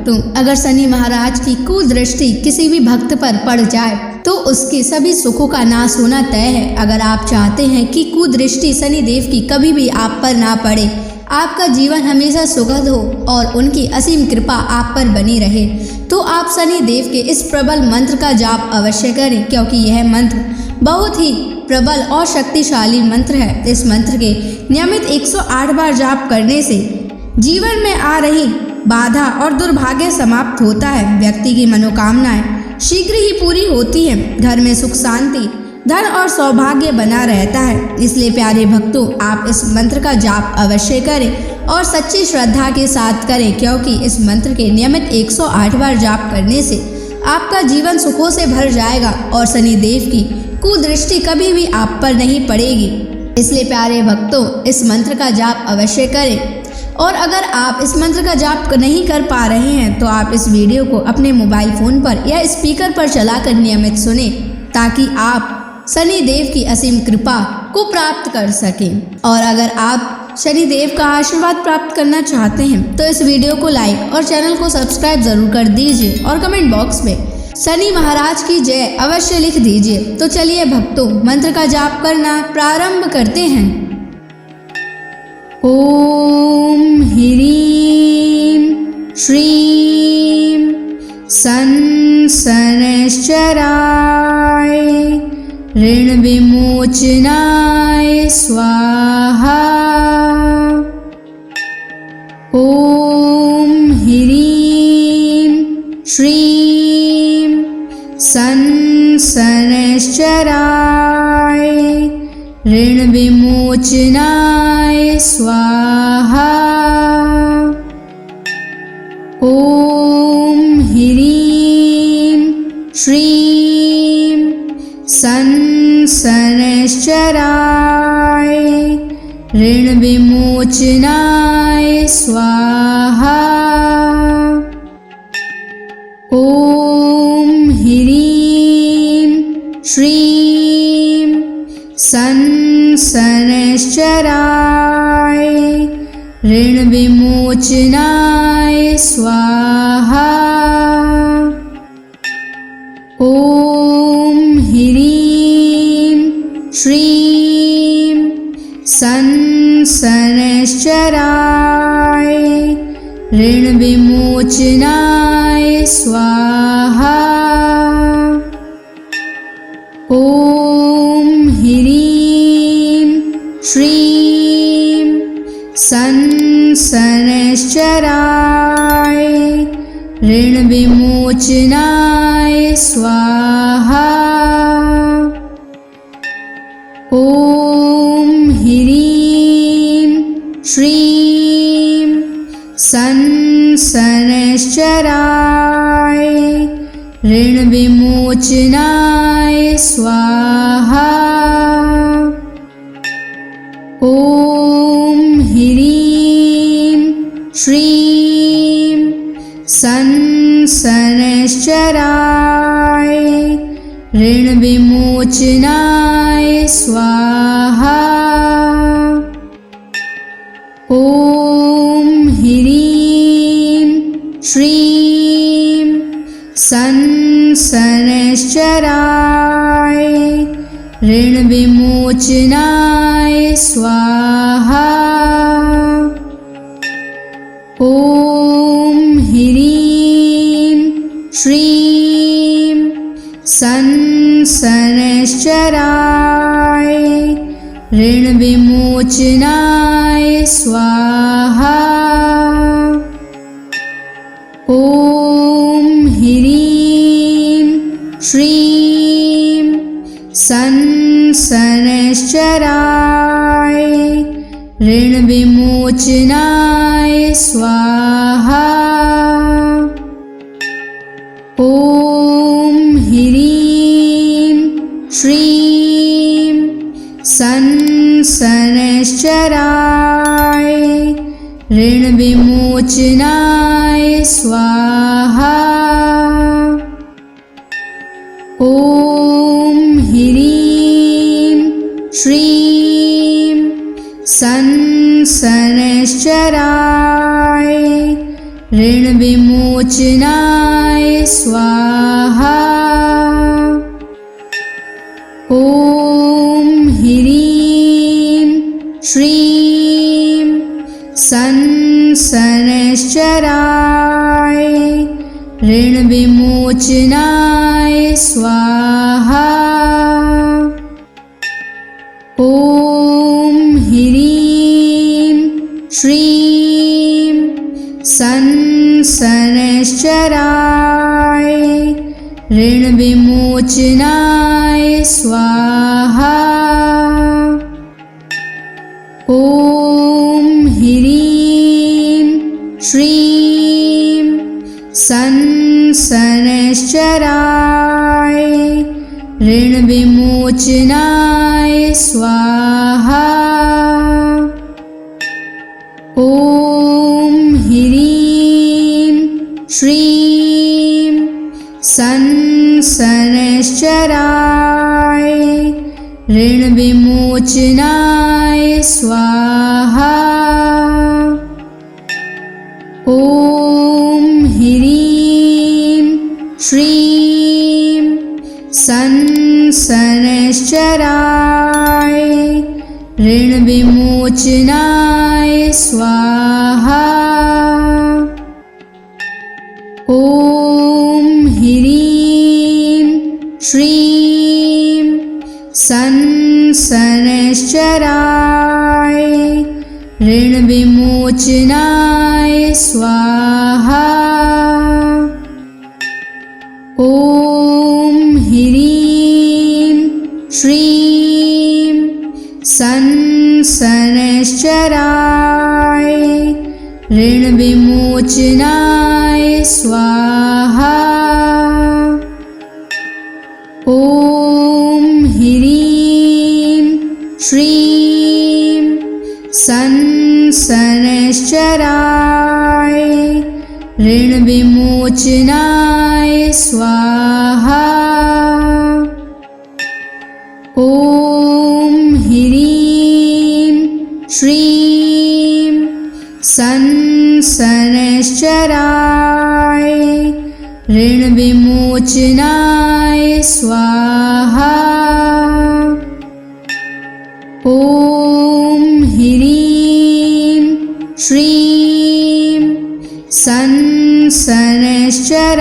भक्तों, अगर शनि महाराज की कुदृष्टि किसी भी भक्त पर पड़ जाए तो उसके सभी सुखों का नाश होना तय है। अगर आप चाहते हैं कि कुदृष्टि शनि देव की कभी भी आप पर ना पड़े, आपका जीवन हमेशा सुखद हो और उनकी असीम कृपा आप पर बनी रहे, तो आप शनि देव के इस प्रबल मंत्र का जाप अवश्य करें, क्योंकि यह मंत्र बहुत ही प्रबल और शक्तिशाली मंत्र है। इस मंत्र के नियमित 108 बार जाप करने से जीवन में आ रही बाधा और दुर्भाग्य समाप्त होता है। व्यक्ति की मनोकामनाएं शीघ्र ही पूरी होती हैं। घर में सुख शांति, धन और सौभाग्य बना रहता है। इसलिए प्यारे भक्तों, आप इस मंत्र का जाप अवश्य करें और सच्ची श्रद्धा के साथ करें, क्योंकि इस मंत्र के नियमित 108 बार जाप करने से आपका जीवन सुखों से भर जाएगा और शनि देव की कुदृष्टि कभी भी आप पर नहीं पड़ेगी। इसलिए प्यारे भक्तों, इस मंत्र का जाप अवश्य करें। और अगर आप इस मंत्र का जाप नहीं कर पा रहे हैं तो आप इस वीडियो को अपने मोबाइल फोन पर या स्पीकर पर चलाकर नियमित सुनें, ताकि आप शनि देव की असीम कृपा को प्राप्त कर सकें। और अगर आप शनि देव का आशीर्वाद प्राप्त करना चाहते हैं तो इस वीडियो को लाइक और चैनल को सब्सक्राइब जरूर कर दीजिए और कमेंट बॉक्स में शनि महाराज की जय अवश्य लिख दीजिए। तो चलिए भक्तों, मंत्र का जाप करना प्रारंभ करते हैं। ओम ह्रीं श्रीं शनैश्चराय ऋण विमोचनाय स्वाहा। ओम ह्रीं श्रीं शनैश्चराय ऋण विमोचनाय स्वाहा। ओम ह्रीं श्रीं शनैश्चराय ऋण विमोचनाय स्वाहा। ओम ह्रीं श्रीं शनैश्चराय ऋण विमोचनाय स्वाहा। ओम ह्रीं श्रीं शनैश्चराय ऋण विमोचनाय स्वाहा। ओम ह्रीं श्रीं शनैश्चराय ऋण विमोचनाय स्वाहा। ओम ह्रीं श्रीं शनैश्चराय ऋण विमोचनाय स्वाहा। ओम ह्रीं श्रीं शनैश्चराय ऋण विमोचनाय स्वाहा। ओम ह्रीं श्रीं शनैश्चराय ऋण विमोचनाय स्वाहा। ओम ह्रीं श्रीं शनैश्चराय ऋण विमोचनाय स्वाहा। ओम ह्रीं श्रीं शनैश्चराय ऋण विमोचनाय स्वाहा। ओम ह्रीं श्रीं शनैश्चराय ऋण विमोचनाय स्वाहा। ओम ह्रीं श्रीं शनैश्चराय ऋण विमोचनाय विमोचनाय स्वाहा। ॐ ह्रीं श्रीं शनैश्चराय ऋणविमोचनाय स्वाहा। ॐ ह्रीं श्रीं शनैश्चराय ऋणविमोचनाय स्वाहा। ॐ ह्रीं श्रीं शनैश्चराय ऋणविमोचनाय स्वाहा। ॐ ह्रीं श्रीं शनैश्चराय ऋणविमोचनाय स्वाहा। ॐ ह्रीं श्रीं शनैश्चराय ऋणविमोचनाय स्वाहा। ॐ ह्रीं श्रीं शनैश्चराय ऋणविमोचनाय स्वाहा। ॐ ह्रीं श्रीं शनैश्चराय ऋणविमोचनाय स्वाहा। ॐ ह्रीं श्रीं शनैश्चराय ऋणविमोचनाय स्वाहा। ॐ ह्रीं श्रीं शनैश्चराय ऋणविमोचनाय स्वाहा। ॐ ह्रीं श्रीं शनैश्चराय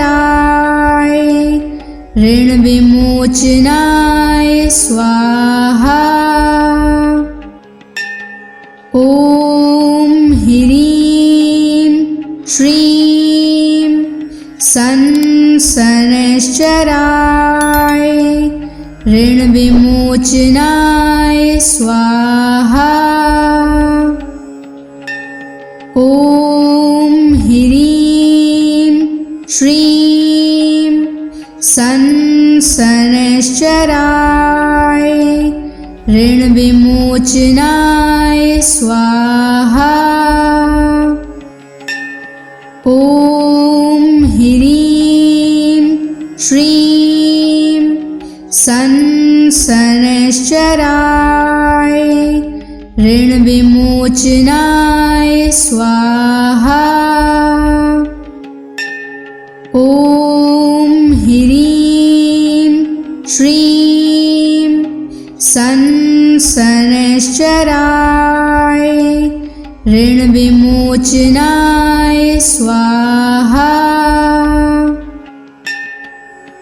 ऋणविमोचनाय स्वाहा। ॐ ह्रीं श्रीं शनैश्चराय ऋणविमोचनाय स्वाहा। ॐ ह्रीं श्रीं शनैश्चराय ऋणविमोचनाय स्वाहा। ॐ ह्रीं श्रीं शनैश्चराय ऋणविमोचनाय स्वाहा। ॐ ह्रीं श्रीं शनैश्चराय ऋणविमोचनाय स्वाहा।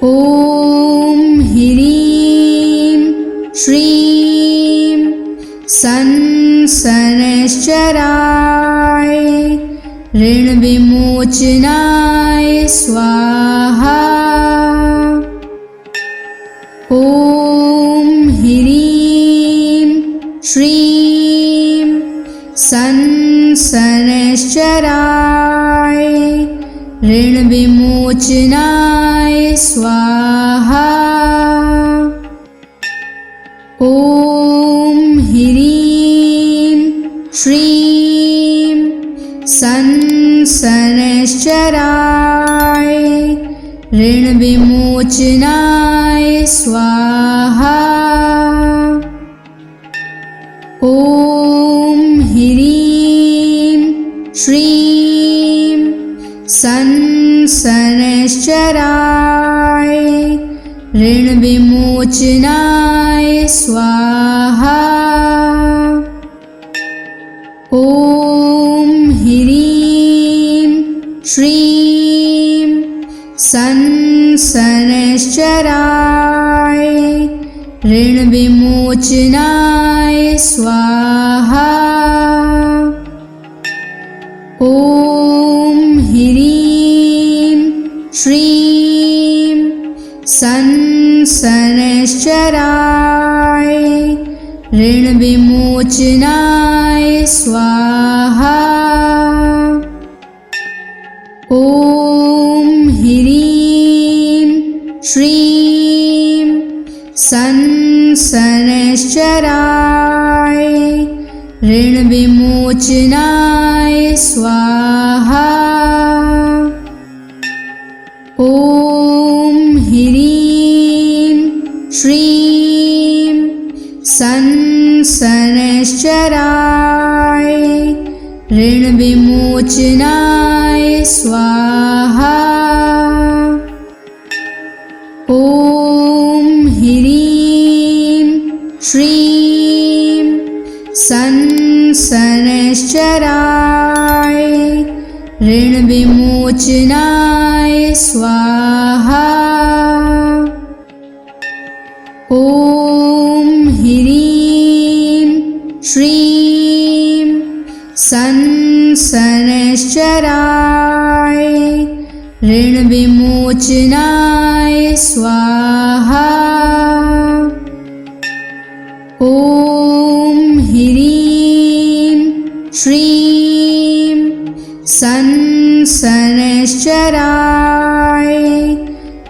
ॐ ह्रीं श्रीं शनैश्चराय ऋणविमोचनाय स्वाहा। ॐ ह्रीं श्रीं शनैश्चराय ऋणविमोचनाय स्वाहा। ॐ ह्रीं श्रीं शनैश्चराय ऋणविमोचनाय स्वाहा। ॐ ह्रीं श्रीं शनैश्चराय शनैश्चराय ऋणविमोचनाय स्वाहा। ॐ ह्रीं श्रीं शनैश्चराय ऋणविमोचनाय स्वाहा। ॐ ह्रीं श्रीं शनैश्चराय ऋणविमोचनाय स्वाहा। ॐ ह्रीं श्रीं शनैश्चराय ऋणविमोचनाय स्वाहा। ॐ ह्रीं श्रीं शनैश्चराय ऋणविमोचनाय स्वाहा। ॐ ह्रीं श्रीं शनैश्चराय ऋणविमोचनाय स्वाहा। ॐ ह्रीं श्रीं शनैश्चराय ऋणविमोचनाय स्वाहा। ॐ ह्रीं श्रीं शनैश्चराय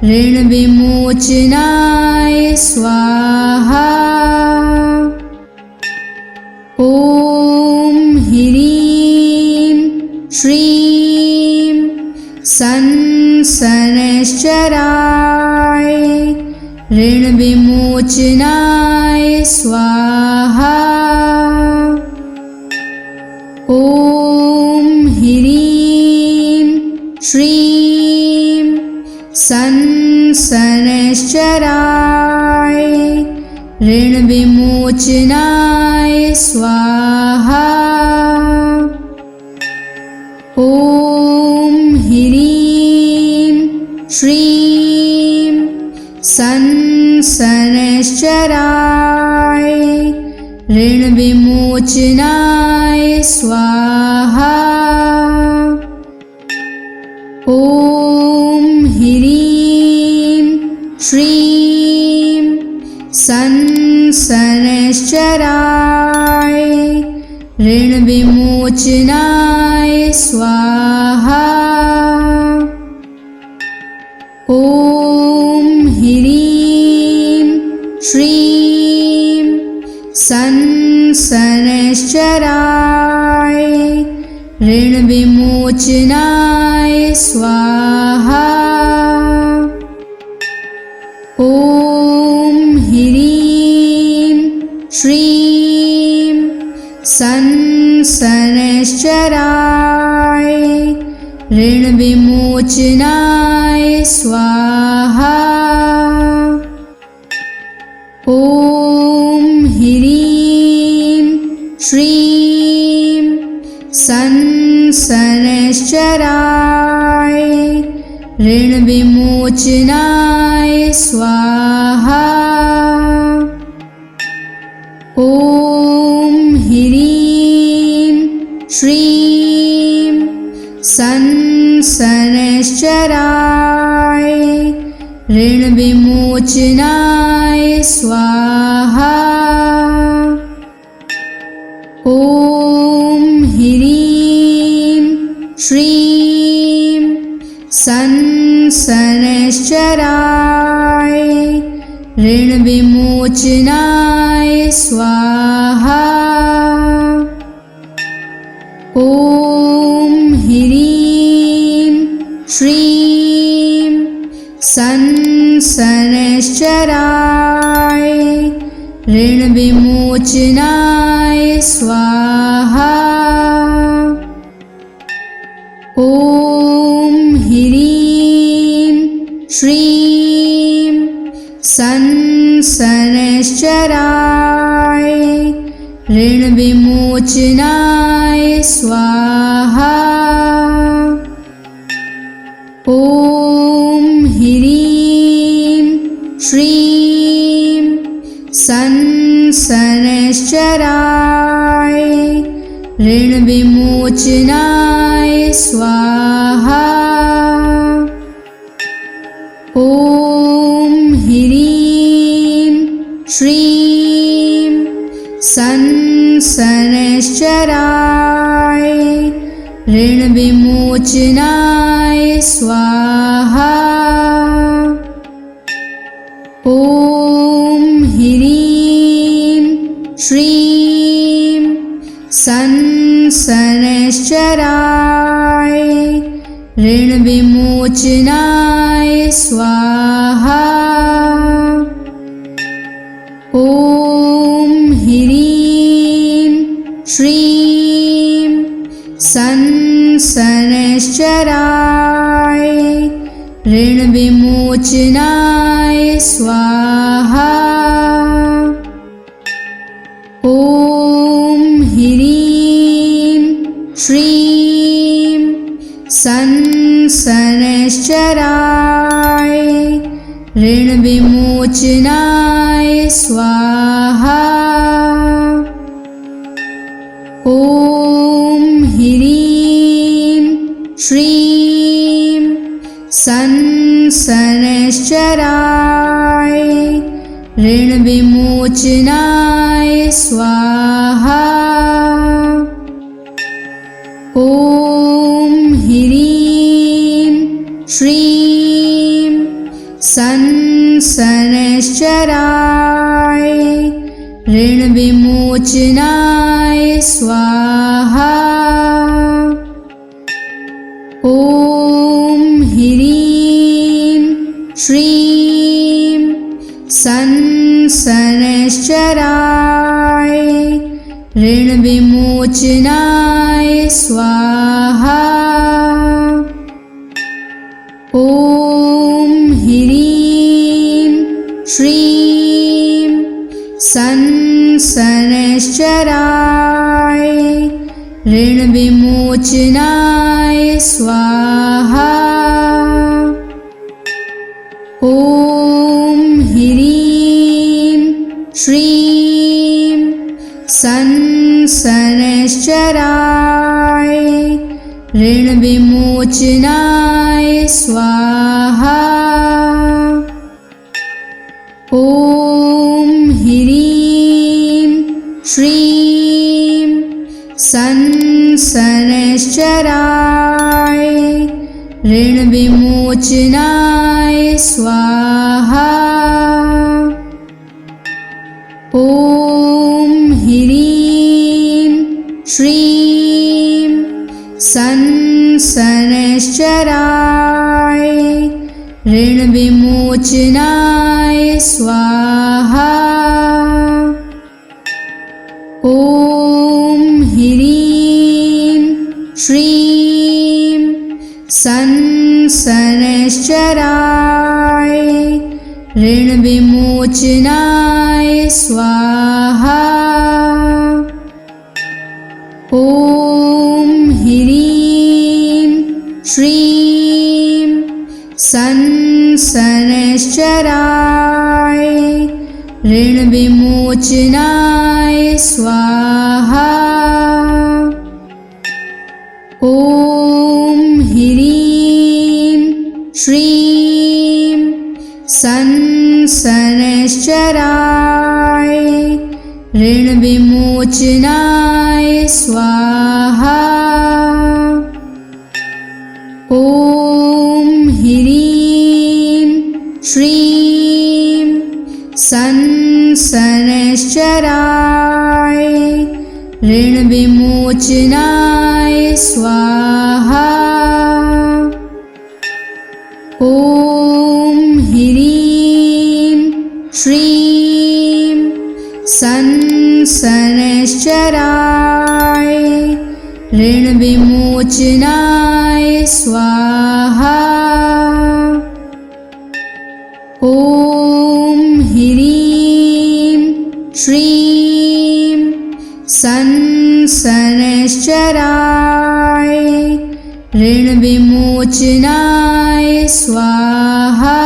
ऋणविमोचनाय स्वाहा। ॐ ह्रीं श्रीं शनैश्चराय ऋणविमोचनाय स्वाहा। ॐ ह्रीं श्रीं शनैश्चराय ऋणविमोचनाय स्वाहा। ॐ ह्रीं श्रीं शनैश्चराय ऋणविमोचनाय स्वाहा। ॐ ह्रीं श्रीं शनैश्चराय ऋणविमोचनाय स्वाहा। ॐ ह्रीं श्रीं शनैश्चराय ऋणविमोचनाय स्वाहा। ॐ ह्रीं श्रीं शनैश्चराय ऋणविमोचनाय स्वाहा। ॐ ह्रीं श्रीं शनैश्चराय ऋणविमोचनाय स्वाहा। ॐ ह्रीं श्रीं शनैश्चराय ऋणविमोचनाय स्वाहा। ॐ ह्रीं श्रीं शनैश्चराय ऋणविमोचनाय स्वाहा। ॐ ह्रीं श्रीं शनैश्चराय ऋणविमोचनाय स्वाहा। ॐ ह्रीं ऋण विमोचनाय स्वाहा। ॐ ह्रीं श्रीं शनैश्चराय ऋण विमोचनाय स्वाहा। ॐ ह्रीं श्रीं शनैश्चराय ऋण विमोचनाय स्वाहा। ॐ ह्रीं श्रीं शनैश्चराय ऋण विमोचनाय स्वाहा। ॐ ह्रीं श्रीं शनैश्चराय ऋण विमोचनाय स्वाहा। ॐ ह्रीं श्रीं शनैश्चराय ऋण विमोचनाय स्वाहा। ॐ ह्रीं श्रीं शनैश्चराय ऋण विमोचनाय स्वाहा। ॐ ह्रीं श्रीं शनैश्चराय ऋण विमोचनाय स्वाहा। ॐ ह्रीं श्रीं शनैश्चराय ऋण विमोचनाय स्वाहा। ॐ ह्रीं श्रीं शनैश्चराय ऋण विमोचनाय स्वाहा। ॐ ह्रीं श्रीं शनैश्चराय ऋण विमोचनाय स्वाहा। ॐ ह्रीं श्रीं शनैश्चराय ऋण विमोचनाय स्वाहा। ॐ ह्रीं श्रीं शनैश्चराय ऋण विमोचनाय स्वाहा। ॐ ह्रीं श्रीं शनैश्चराय ऋण विमोचनाय स्वाहा। ॐ ह्रीं श्रीं शनैश्चराय ऋण विमोचनाय स्वाहा। ॐ ह्रीं श्रीं शनैश्चराय ऋण विमोचनाय स्वाहा। ॐ ह्रीं श्रीं शनैश्चराय ऋण विमोचनाय स्वाहा। ॐ ह्रीं श्रीं शनैश्चराय ऋण विमोचनाय स्वाहा। ॐ ह्रीं श्रीं संसनश्चराय ऋणविमोचनाय स्वाहा।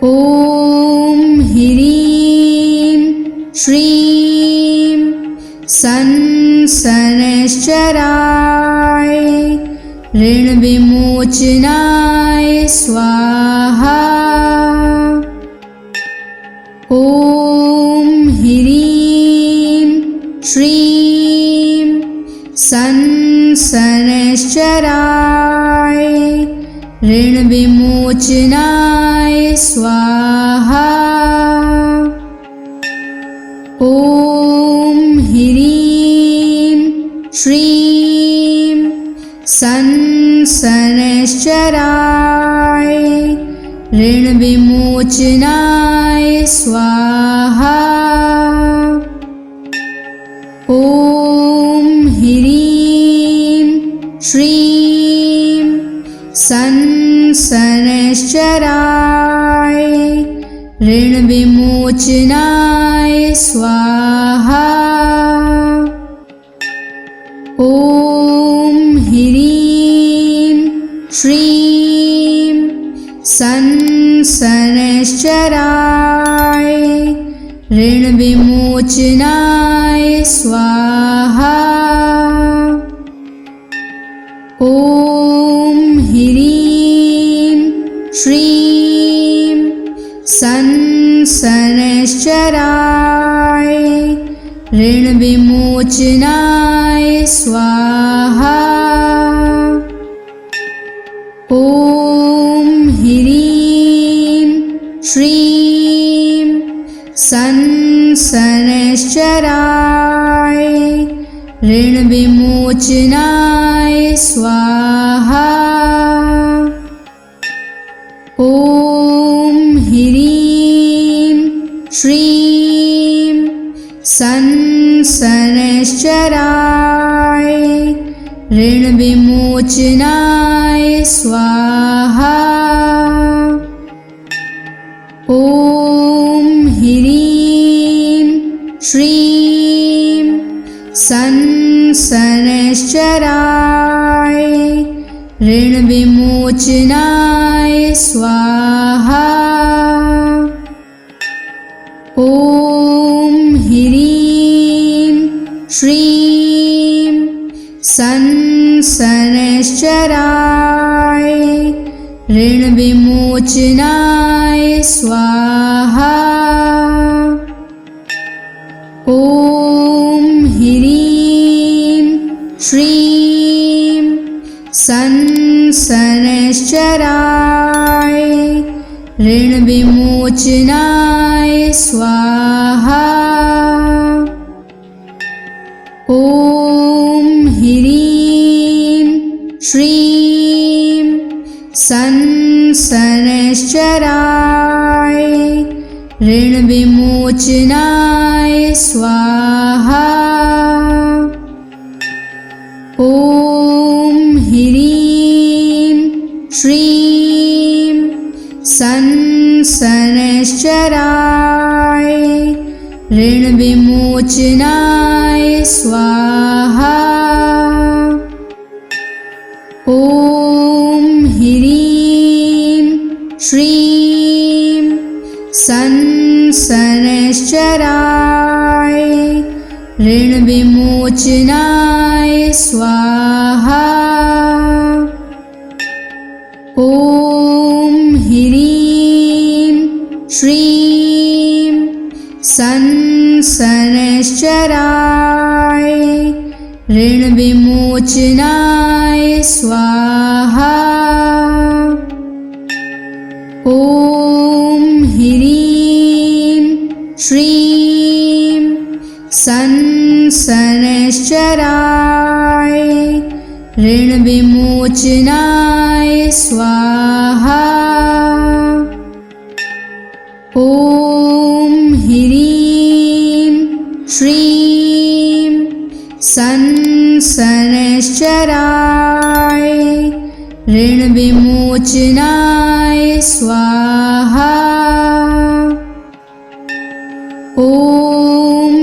ॐ ह्रीं श्रीं संसनश्चराय ऋणविमोचनाय स्वाहा। ॐ ह्रीं श्रीं संसनश्चराय ऋणविमोचनाय स्वाहा। ॐ ह्रीं श्रीं संसनश्चराय ऋणविमोचनाय स्वाहा। ॐ ह्रीं श्रीं संसनश्चराय ऋणविमोचनाय स्वाहा। ॐ ह्रीं श्रीं संसनश्चराय ऋणविमोचनाय स्वाहा। ॐ ह्रीं श्रीं संसनश्चराय ऋणविमोचनाय स्वाहा। ॐ ह्रीं श्रीं संसनश्चराय ऋणविमोचनाय स्वाहा। ॐ ह्रीं श्रीं संसनश्चराय ऋणविमोचनाय स्वाहा। ॐ ह्रीं श्रीं संसनश्चराय ऋणविमोचनाय स्वाहा। ॐ ह्रीं श्रीं संसनश्चराय ऋणविमोचनाय स्वाहा। ॐ ह्रीं श्रीं संसनश्चराय ऋणविमोचनाय स्वाहा। ॐ ह्रीं श्रीं संसनश्चराय ऋणविमोचनाय स्वाहा। ॐ ह्रीं श्रीं संसनश्चराय ऋणविमोचनाय स्वाहा। ॐ ह्रीं श्रीं संसनश्चराय ऋणविमोचनाय स्वाहा। ॐ ह्रीं श्रीं संसनश्चराय ऋणविमोचनाय स्वाहा। ॐ ह्रीं श्रीं संसनश्चराय ऋणविमोचनाय स्वाहा। ॐ ह्रीं श्रीं संसनश्चराय ऋणविमोचनाय स्वाहा। ॐ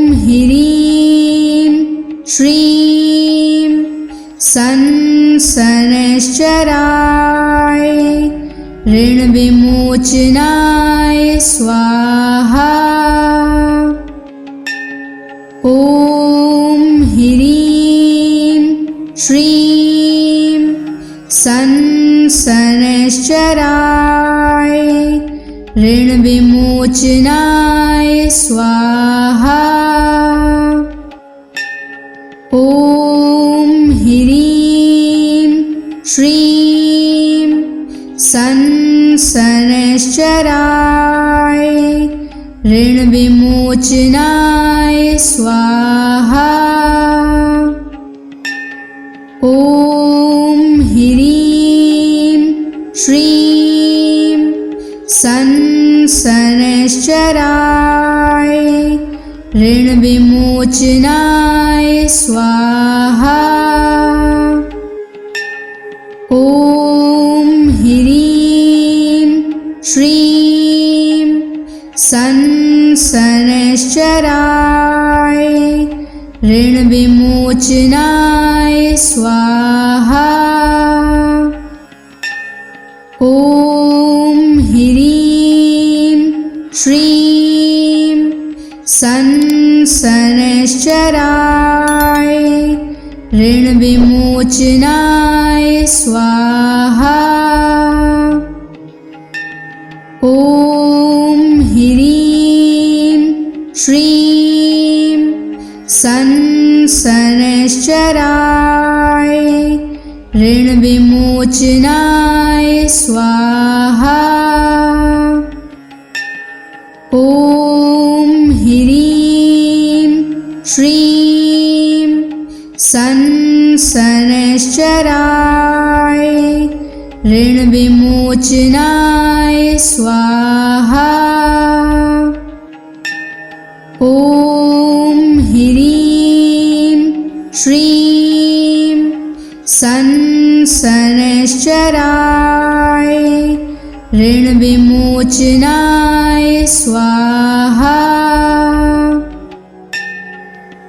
शनैश्चराय ऋणविमोचनाय स्वाहा। ॐ ह्रीं श्रीं शनैश्चराय ऋणविमोचनाय स्वाहा। ॐ ह्रीं श्रीं शनैश्चराय ऋणविमोचनाय स्वाहा। ॐ ह्रीं श्रीं शनैश्चराय ऋणविमोचनाय स्वाहा। ॐ ह्रीं श्रीं शनैश्चराय ऋणविमोचनाय स्वाहा। ॐ ह्रीं श्रीं शनैश्चराय ऋणविमोचनाय स्वाहा। ॐ ह्रीं श्रीं शनैश्चराय ऋणविमोचनाय स्वाहा। ॐ ह्रीं श्रीं शनैश्चराय ऋणविमोचनाय स्वाहा। ॐ ह्रीं श्रीं शनैश्चराय ऋणविमोचनाय स्वाहा।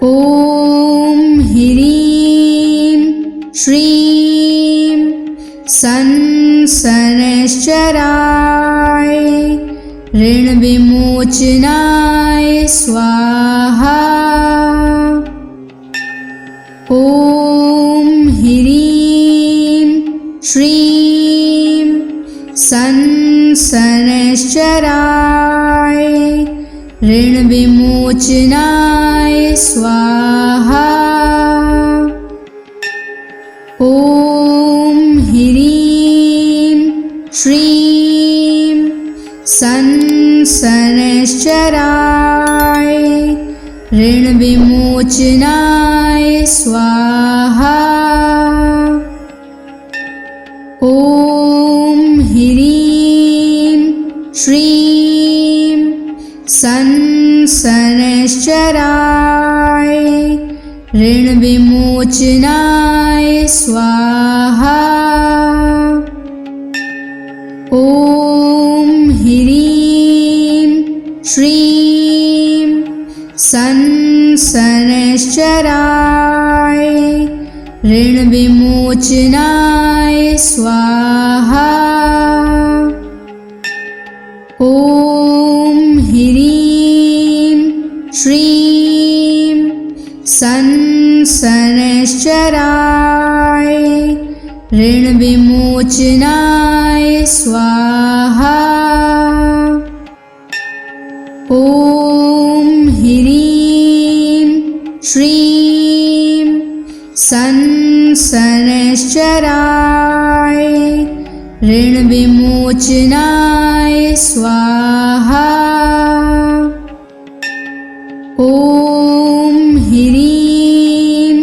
ॐ ह्रीं श्रीं शनैश्चराय ऋणविमोचनाय स्वाहा। ॐ ह्रीं श्रीं शनैश्चराय ऋणविमोचनाय स्वाहा। ॐ ह्रीं श्रीं शनैश्चराय ऋणविमोचनाय स्वाहा। ॐ ह्रीं श्रीं शनैश्चराय ऋणविमोचनाय स्वाहा। ॐ ह्रीं श्रीं शनैश्चराय ऋणविमोचनाय स्वाहा। ॐ ह्रीं श्रीं शनैश्चराय ऋणविमोचनाय स्वाहा। ॐ ह्रीं श्रीं शनैश्चराय ऋणविमोचनाय स्वाहा। ॐ ह्रीं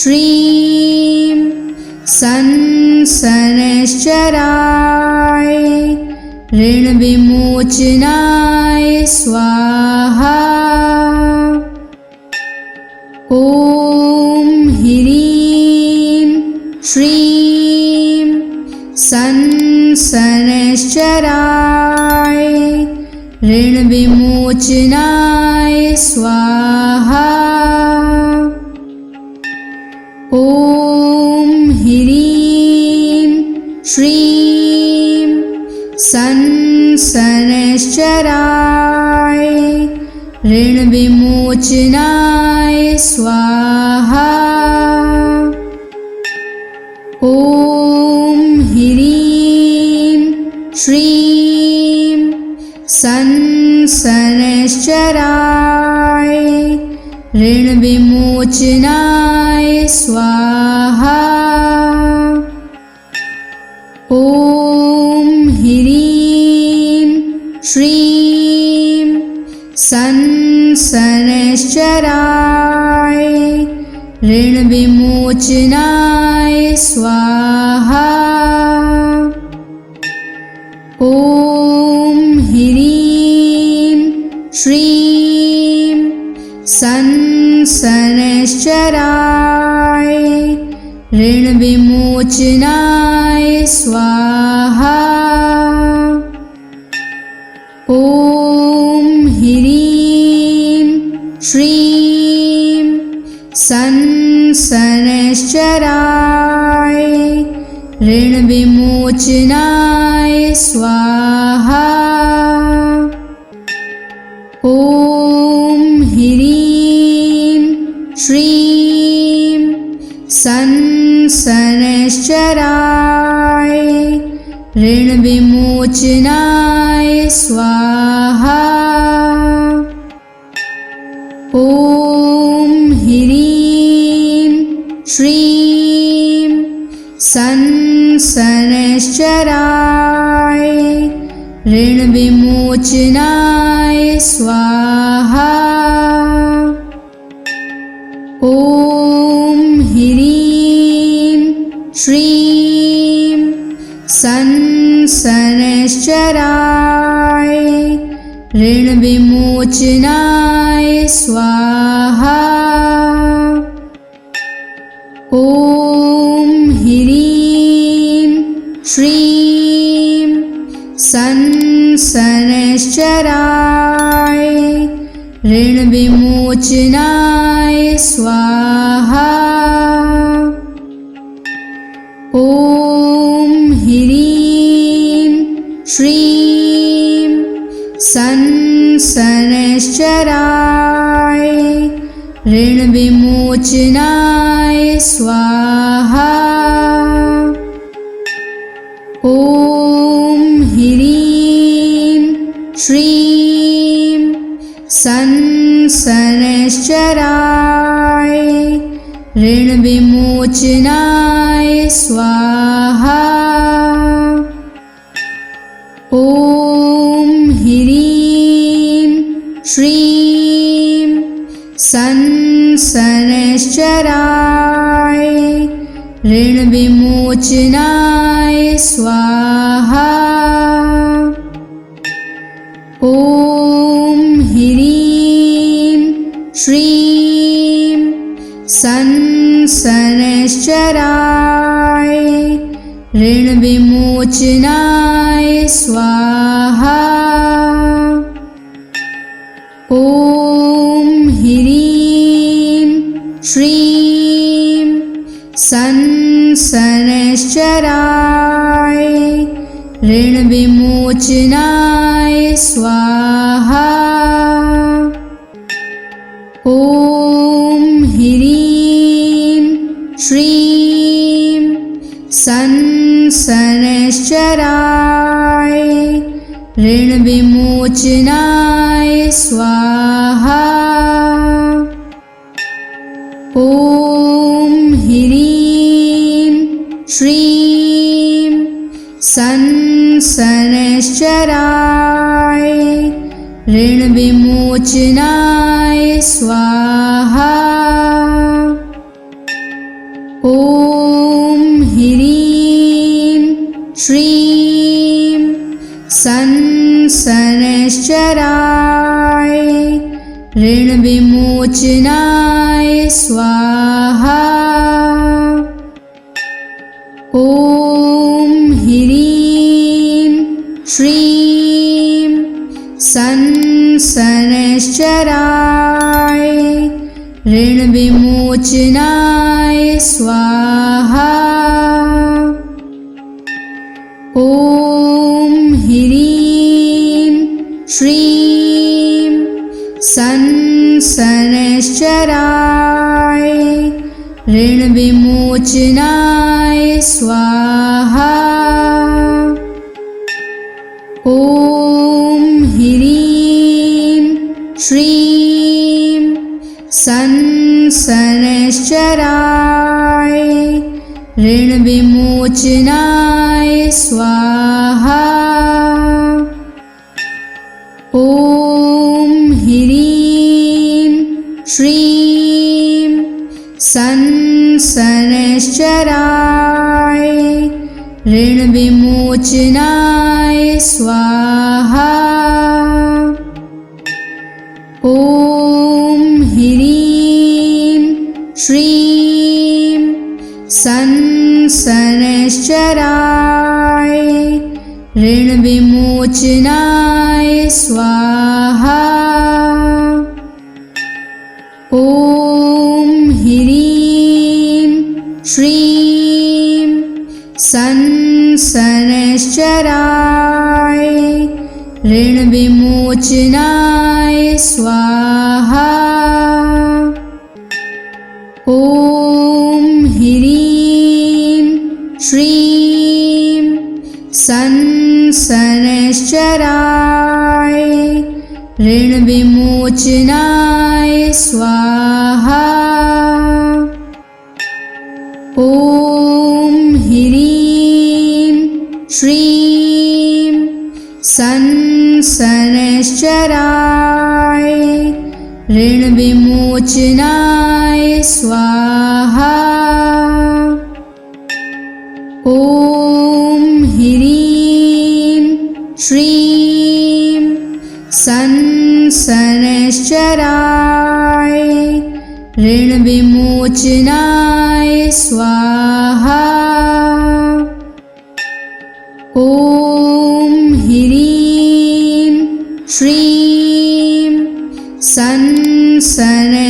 श्रीं शनैश्चराय ऋणविमोचनाय स्वाहा। ॐ ह्रीं श्रीं शनैश्चराय ऋणविमोचनाय स्वाहा। ॐ ह्रीं ऋणविमोचनाय स्वाहा। ॐ ह्रीं श्रीं संसनश्चराय ऋणविमोचनाय स्वाहा। ॐ ह्रीं श्रीं संसनश्चराय ऋणविमोचनाय स्वाहा। ॐ ह्रीं श्रीं संसनश्चराय ऋणविमोचनाय स्वाहा। ॐ ह्रीं श्रीं संसनश्चराय ऋणविमोचनाय स्वाहा। ॐ ह्रीं श्रीं संसनश्चराय ऋणविमोचनाय स्वाहा। ॐ ह्रीं श्रीं संसनश्चराय ऋणविमोचनाय स्वाहा। ॐ ह्रीं श्रीं संसनश्चराय ऋणविमोचनाय स्वाहा। ॐ ह्रीं श्रीं संसनश्चराय ऋणविमोचनाय स्वाहा। ॐ ह्रीं श्रीं संसनश्चराय ऋणविमोचनाय स्वाहा। ॐ ह्रीं श्रीं संसनश्चराय ऋणविमोचनाय स्वाहा। ॐ ह्रीं श्रीं संसनश्चराय ऋणविमोचनाय स्वाहा। ॐ ह्रीं श्रीं संसनश्चराय ऋणविमोचनाय स्वाहा। ॐ ह्रीं श्रीं संसनश्चराय ऋणविमोचनाय स्वाहा। ॐ ह्रीं श्रीं संसनश्चराय ऋणविमोचनाय स्वाहा। ॐ ह्रीं श्रीं संसनश्चराय ऋणविमोचनाय स्वाहा। ॐ ह्रीं श्रीं संसनश्चराय ऋणविमोचनाय स्वाहा। ॐ ह्रीं श्रीं संसनश्चराय ऋणविमोचनाय स्वाहा। ॐ ह्रीं श्रीं संसनश्चराय शनैश्चराय ऋणविमोचनाय स्वाहा। ॐ ह्रीं श्रीं शनैश्चराय ऋणविमोचनाय स्वाहा। ॐ ह्रीं श्रीं शनैश्चराय ऋणविमोचनाय स्वाहा। ॐ ह्रीं श्रीं शनैश्चराय ऋणविमोचनाय स्वाहा। ॐ ह्रीं श्रीं शनैश्चराय ऋणविमोचनाय स्वाहा। ॐ ह्रीं श्रीं शनैश्चराय ऋणविमोचनाय स्वाहा। ॐ ह्रीं श्रीं शनैश्चराय ऋणविमोचनाय स्वाहा। ॐ ह्रीं श्रीं शनैश्चराय ऋणविमोचनाय स्वाहा। ॐ ह्रीं श्रीं शनैश्चराय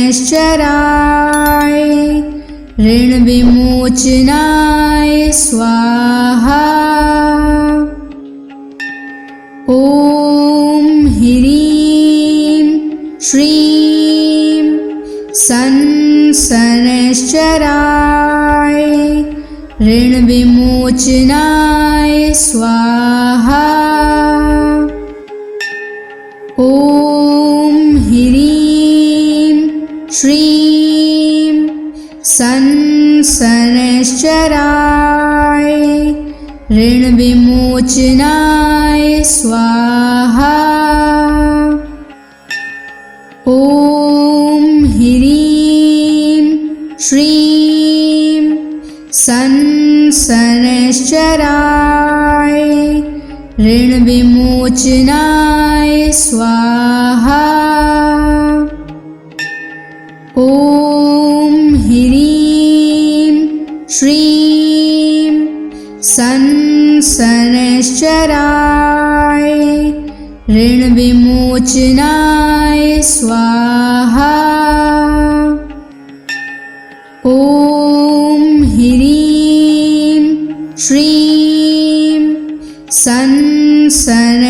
ऋणविमोचनाय स्वाहा। ॐ ह्रीं श्रीं शनैश्चराय ऋणविमोचनाय स्वाहा। ॐ ह्रीं श्रीं शनैश्चराय ऋणविमोचनाय स्वाहा। ॐ ह्रीं श्रीं शनैश्चराय ऋणविमोचनाय स्वाहा। ॐ ह्रीं श्रीं शनैश्चराय ऋणविमोचनाय स्वाहा। ॐ ह्रीं श्रीं शनैश्चराय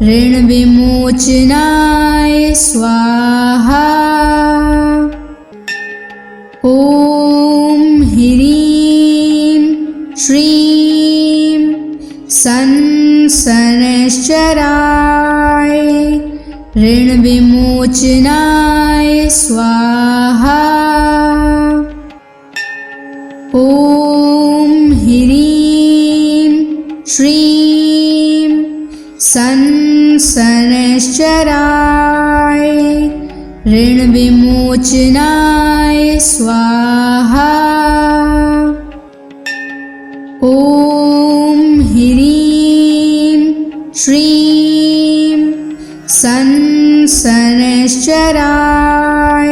ऋणविमोचनाय स्वाहा। ॐ ह्रीं श्रीं शनैश्चराय ऋणविमोचनाय स्वाहा। ॐ ह्रीं श्रीं शनैश्चराय ऋणविमोचनाय स्वाहा। ॐ ह्रीं श्रीं शनैश्चराय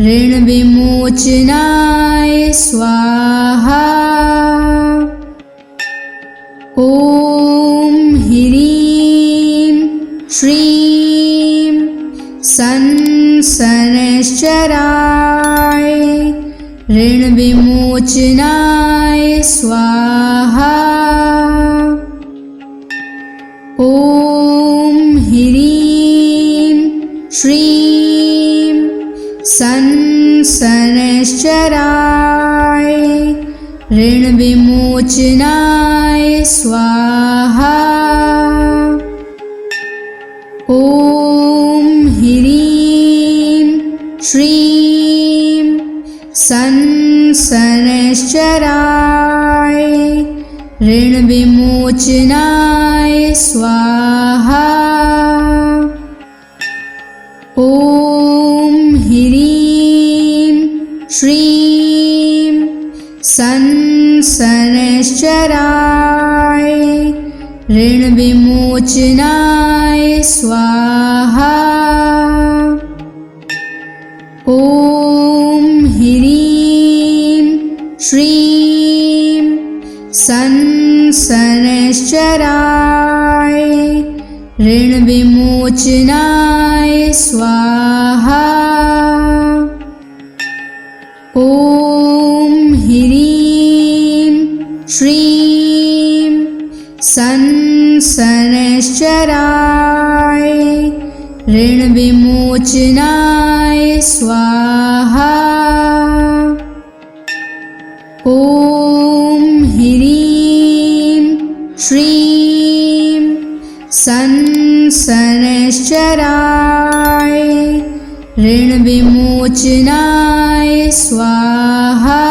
ऋणविमोचनाय स्वाहा। ॐ ह्रीं श्रीं शनैश्चराय ऋणविमोचनाय स्वाहा। ॐ ह्रीं श्रीं सन् शनैश्चराय ऋणविमोचनाय स्वाहा। ॐ ह्रीं श्रीं सन् शनैश्चराय ऋणविमोचनाय स्वाहा। ॐ ह्रीं श्रीं सन् शनैश्चराय ऋणविमोचनाय स्वाहा। ॐ ह्रीं श्रीं सन् शनैश्चराय ऋणविमोचनाय स्वाहा। ॐ ह्रीं श्रीं सन् शनैश्चराय ऋणविमोचनाय स्वाहा। ॐ ह्रीं श्रीं सन् शनैश्चराय ऋणविमोचनाय स्वाहा।